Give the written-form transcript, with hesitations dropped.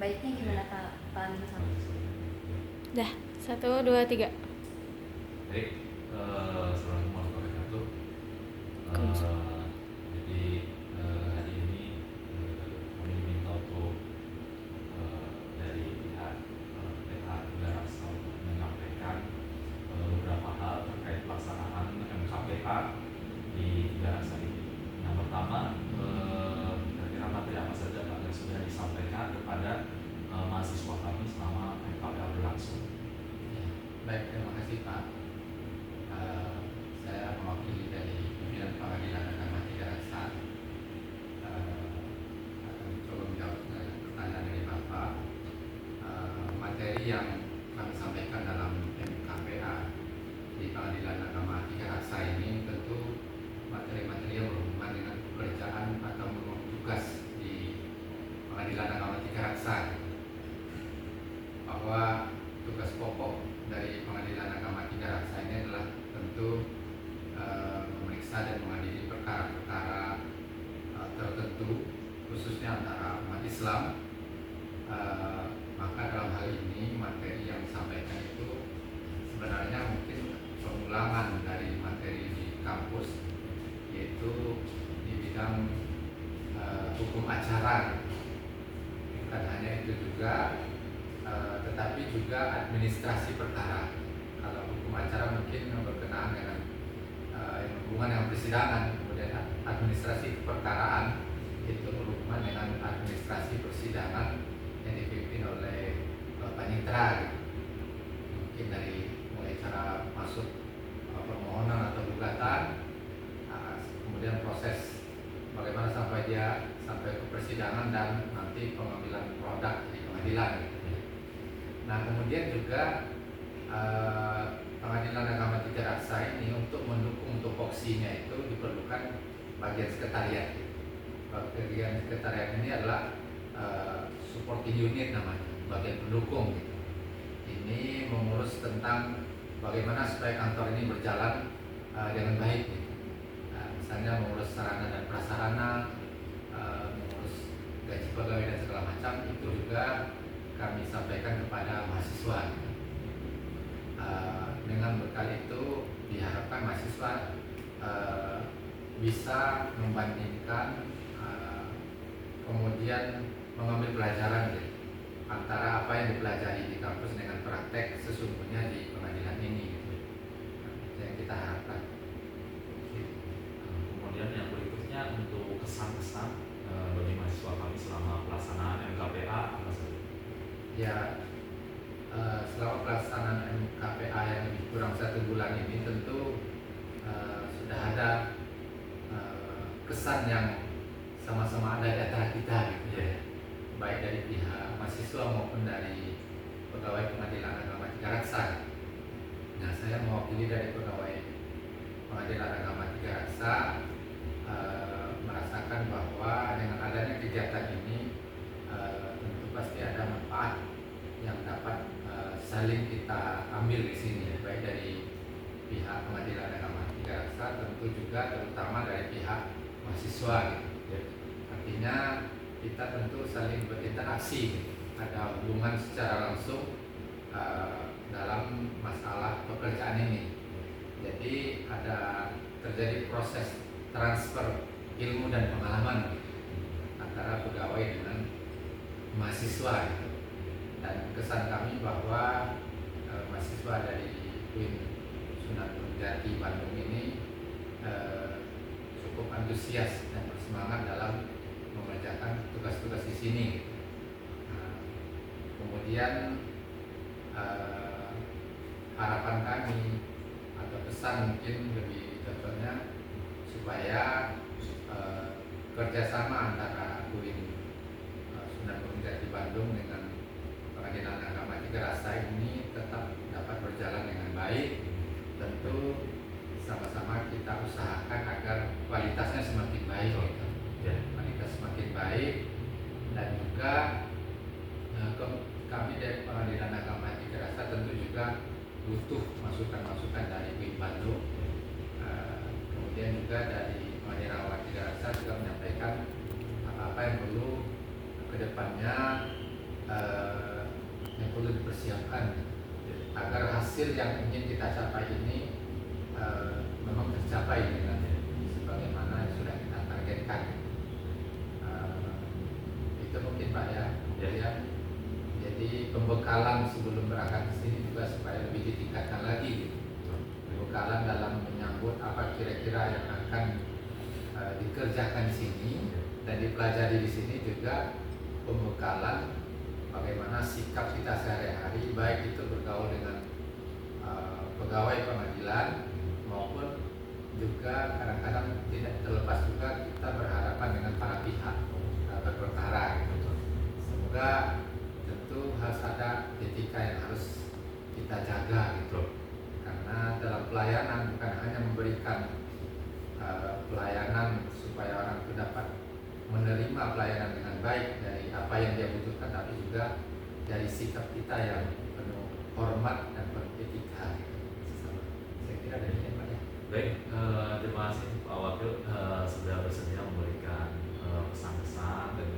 baiknya gimana Pak Amin sama? Dah, 1, 2, 3. Baik, assalamualaikum warahmatullahi wabarakatuh. Jadi hari ini kami diminta untuk dari pihak PH Negara Asal menyampaikan beberapa hal terkait pelaksanaan MKPA di Negara Asal ini. Yang pertama, kira-kira materi apa saja Pak yang sudah disampaikan kepada mahasiswa kami selama MKPA berlangsung. Baik, terima kasih Pak. Saya mewakili dari pimpinan Pengadilan Agama Tiga-Rasa akan mencoba menjawab pertanyaan dari Bapak. Materi yang kami sampaikan dalam MKPA di Pengadilan Agama Tiga-Rasa ini tentu materi-materi yang berhubungan dengan pekerjaan atau tugas di Pengadilan Agama Tiga-Rasa, bahwa tugas pokok dari Pengadilan Agama Tiga-Rasa ini adalah tentu memeriksa dan mengadili perkara-perkara tertentu, khususnya antara umat Islam. Maka dalam hal ini materi yang disampaikan itu sebenarnya mungkin pengulangan dari materi di kampus, yaitu di bidang hukum acara. Bukan hanya itu juga, tetapi juga administrasi perkara. Kalau hukum acara mungkin berkenaan dengan yang berhubungan dengan persidangan, kemudian administrasi keperkaraan itu berhubungan dengan administrasi persidangan yang dipimpin oleh panitera, gitu. Mungkin dari mulai cara masuk permohonan atau gugatan, kemudian proses bagaimana sampai ke persidangan dan nanti pengambilan produk di pengadilan, gitu. Nah, kemudian juga Pengadilan Agama Tiga-Rasa ini untuk mendukung tupoksinya itu diperlukan bagian sekretariat. Bagian sekretariat ini adalah supporting unit namanya, bagian pendukung gitu. Ini mengurus tentang bagaimana supaya kantor ini berjalan dengan baik gitu. Misalnya mengurus sarana dan prasarana, mengurus gaji pegawai dan segala macam, itu juga kami sampaikan kepada mahasiswa. Dengan bekal itu diharapkan mahasiswa bisa membandingkan, kemudian mengambil pelajaran gitu, antara apa yang dipelajari di kampus dengan praktek sesungguhnya di pengadilan ini gitu. Yang kita harapkan. Kemudian yang berikutnya untuk kesan-kesan bagi mahasiswa kami selama pelaksanaan MKPA apa saja? Ya, selama pelaksanaan MKPA yang lebih kurang 1 bulan ini tentu sudah ada kesan yang sama-sama ada di antara kita gitu ya, baik dari pihak mahasiswa maupun dari pegawai Pengadilan Agama Tiga-Rasa. Nah, saya mewakili dari pegawai Pengadilan Agama Tiga-Rasa merasakan bahwa dengan adanya kegiatan ini tentu pasti ada manfaat yang dapat saling kita ambil di sini, baik dari pihak Pengadilan Agama Tiga-Rasa, tentu juga terutama dari pihak mahasiswa gitu. Artinya kita tentu saling berinteraksi gitu. Ada hubungan secara langsung dalam masalah pekerjaan ini. Jadi ada terjadi proses transfer ilmu dan pengalaman gitu, antara pegawai dengan mahasiswa gitu. Dan kesan kami bahwa mahasiswa dari UIN Sunan Gunung Jati Bandung ini cukup antusias dan bersemangat dalam mengerjakan tugas-tugas di sini. Nah, kemudian harapan kami atau pesan mungkin lebih contohnya supaya kerjasama antara UIN Sunan Gunung Jati Bandung dengan Pengadilan Agama Tiga-Rasa ini tetap dapat berjalan dengan baik. Tentu sama-sama kita usahakan agar kualitasnya semakin baik, gitu. Kualitas semakin baik, dan juga kami dari Pengadilan Agama Tiga-Rasa tentu juga butuh masukan-masukan dari UIN Bandung. Kemudian juga dari Pengadilan Agama Tiga-Rasa juga menyampaikan apa-apa yang perlu kedepannya hasil yang ingin kita capai ini memang tercapai dengan sebagaimana yang sudah kita targetkan. Itu mungkin Pak ya. Jadi pembekalan sebelum berangkat ke sini juga supaya lebih ditingkatkan lagi gitu. Pembekalan dalam menyambut apa kira-kira yang akan dikerjakan di sini dan dipelajari di sini, juga pembekalan bagaimana sikap kita sehari-hari, baik itu bergaul dengan pegawai pengadilan maupun juga kadang-kadang tidak terlepas juga kita berhadapan dengan para pihak berperkara gitu. Semoga tentu harus ada etika yang harus kita jaga gitu, karena dalam pelayanan bukan hanya memberikan pelayanan supaya orang itu dapat menerima pelayanan dengan baik dari apa yang dia butuhkan, tapi juga dari sikap kita yang penuh hormat dan penuh etika gitu. Saya kira demikian Pak ya. Baik, terima kasih Pak Wakil sudah bersedia memberikan pesan-pesan dan